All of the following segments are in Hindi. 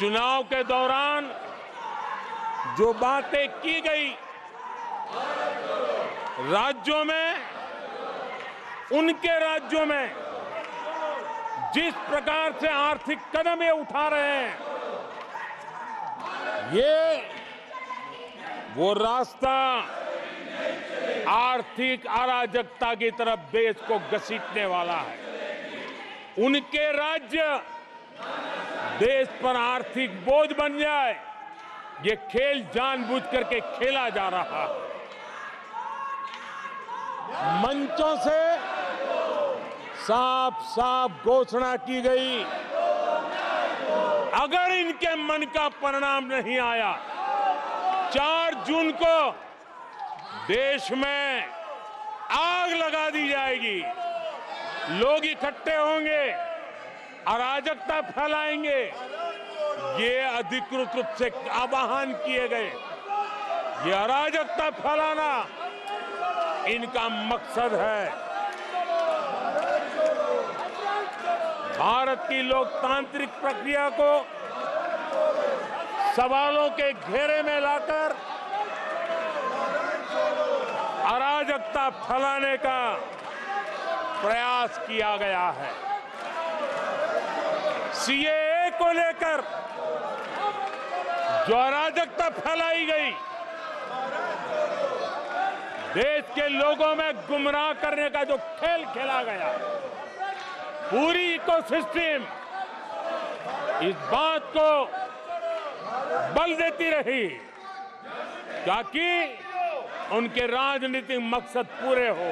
चुनाव के दौरान जो बातें की गई राज्यों में, उनके राज्यों में जिस प्रकार से आर्थिक कदम ये उठा रहे हैं, ये वो रास्ता आर्थिक अराजकता की तरफ देश को घसीटने वाला है। उनके राज्य देश पर आर्थिक बोझ बन जाए, ये खेल जानबूझ करके खेला जा रहा है। मंचों से साफ साफ घोषणा की गई, अगर इनके मन का परिणाम नहीं आया, 4 जून को देश में आग लगा दी जाएगी, लोग इकट्ठे होंगे, अराजकता फैलाएंगे। ये अधिकृत रूप से आह्वान किए गए, ये अराजकता फैलाना इनका मकसद है। भारत की लोकतांत्रिक प्रक्रिया को सवालों के घेरे में लाकर अराजकता फैलाने का प्रयास किया गया है। सीएए को लेकर जो अराजकता फैलाई गई, देश के लोगों में गुमराह करने का जो खेल खेला गया, पूरी इकोसिस्टम इस बात को बल देती रही ताकि उनके राजनीतिक मकसद पूरे हो।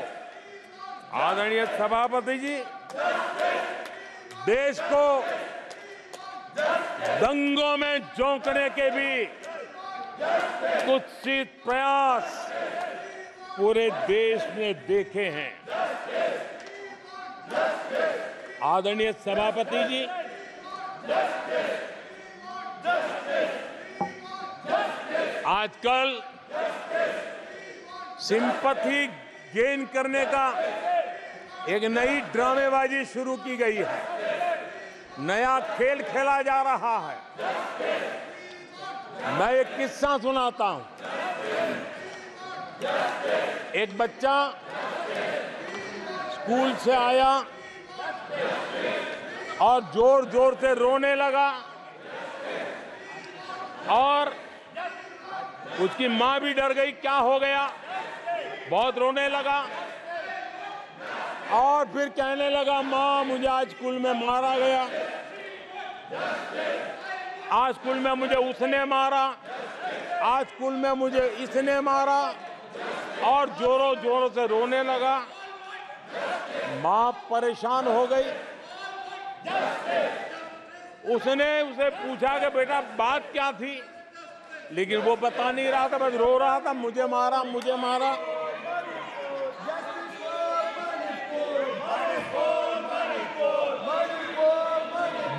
आदरणीय सभापति जी, देश को दंगों में झोंकने के भी कुत्सित प्रयास पूरे देश ने देखे हैं। आदरणीय सभापति जी, आजकल सिंपैथी गेन करने का एक नई ड्रामेबाजी शुरू की गई है, नया खेल खेला जा रहा है। मैं एक किस्सा सुनाता हूं। एक बच्चा स्कूल से आया और जोर जोर से रोने लगा और उसकी मां भी डर गई, क्या हो गया, बहुत रोने लगा और फिर कहने लगा, मां मुझे आज स्कूल में मारा गया, आज स्कूल में मुझे उसने मारा, आज स्कूल में मुझे इसने मारा, और जोरों जोरों से रोने लगा। मां परेशान हो गई। उसने उसे पूछा कि बेटा बात क्या थी, लेकिन वो बता नहीं रहा था, बस रो रहा था, मुझे मारा मुझे मारा।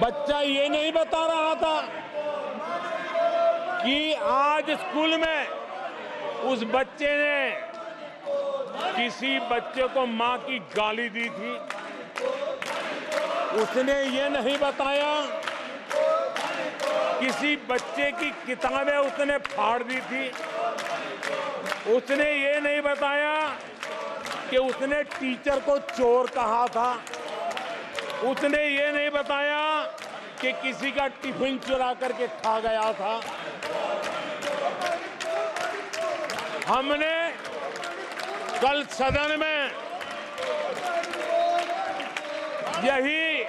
बच्चा ये नहीं बता रहा था कि आज स्कूल में उस बच्चे ने किसी बच्चे को मां की गाली दी थी। उसने ये नहीं बताया किसी बच्चे की किताबें उसने फाड़ दी थी। उसने ये नहीं बताया कि उसने टीचर को चोर कहा था। उसने ये नहीं बताया कि किसी का टिफिन चुरा करके खा गया था। हमने कल सदन में यही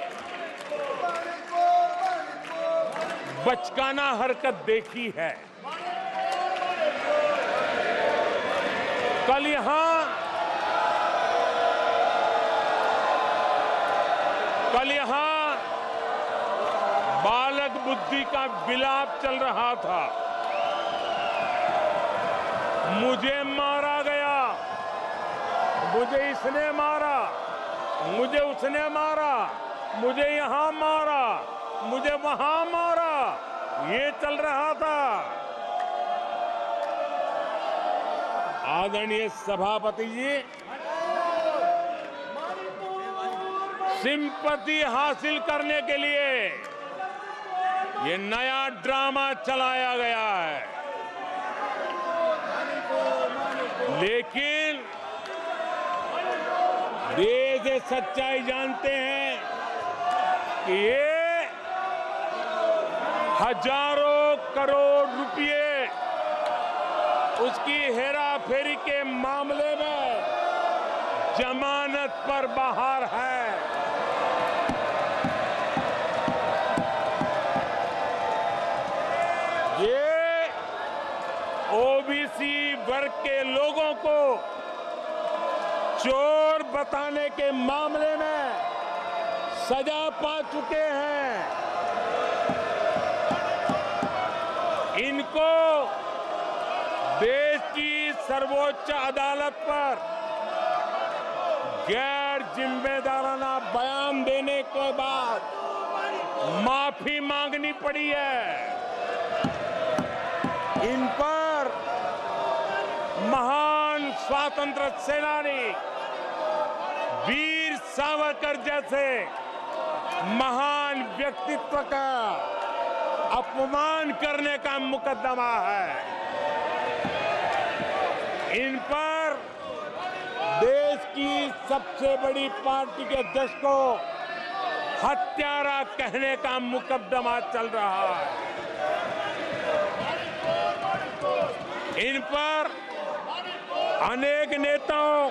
बचकाना हरकत देखी है। कल यहां बालक बुद्धि का विलाप चल रहा था। मुझे मारा गया, मुझे इसने मारा, मुझे उसने मारा, मुझे यहां मारा, मुझे वहां मारा, ये चल रहा था। आदरणीय सभापति जी, सिंपैथी हासिल करने के लिए ये नया ड्रामा चलाया गया है, लेकिन देश ये सच्चाई जानते हैं कि ये हजारों करोड़ रुपए उसकी हेराफेरी के मामले में जमानत पर बाहर है। ये ओबीसी वर्ग के लोगों को चोर बताने के मामले में सजा पा चुके हैं। इनको देश की सर्वोच्च अदालत पर गैर जिम्मेदाराना बयान देने के बाद माफी मांगनी पड़ी है। इन पर महान स्वातंत्र्य सेनानी वीर सावरकर जैसे महान व्यक्तित्व का अपमान करने का मुकदमा है। इन पर देश की सबसे बड़ी पार्टी के अध्यक्ष को हत्यारा कहने का मुकदमा चल रहा है। इन पर अनेक नेताओं,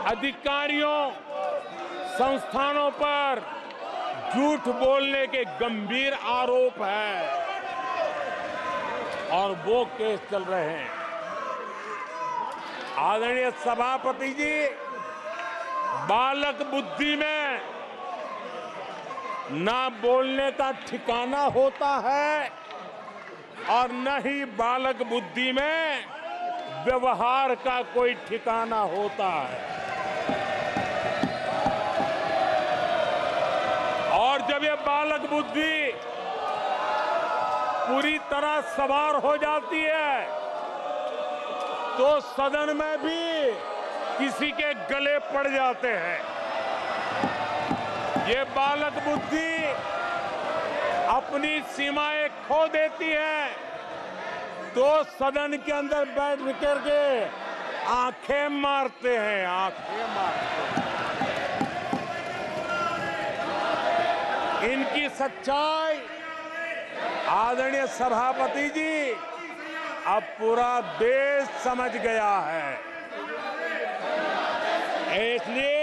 अधिकारियों, संस्थानों पर झूठ बोलने के गंभीर आरोप है और वो केस चल रहे हैं। आदरणीय सभापति जी, बालक बुद्धि में ना बोलने का ठिकाना होता है और न ही बालक बुद्धि में व्यवहार का कोई ठिकाना होता है। और जब ये बालक बुद्धि पूरी तरह सवार हो जाती है तो सदन में भी किसी के गले पड़ जाते हैं। ये बालक बुद्धि अपनी सीमाएं खो देती है तो सदन के अंदर बैठ करके आंखें मारते हैं, आंखें मारते हैं। इनकी सच्चाई आदरणीय सभापति जी अब पूरा देश समझ गया है। इसलिए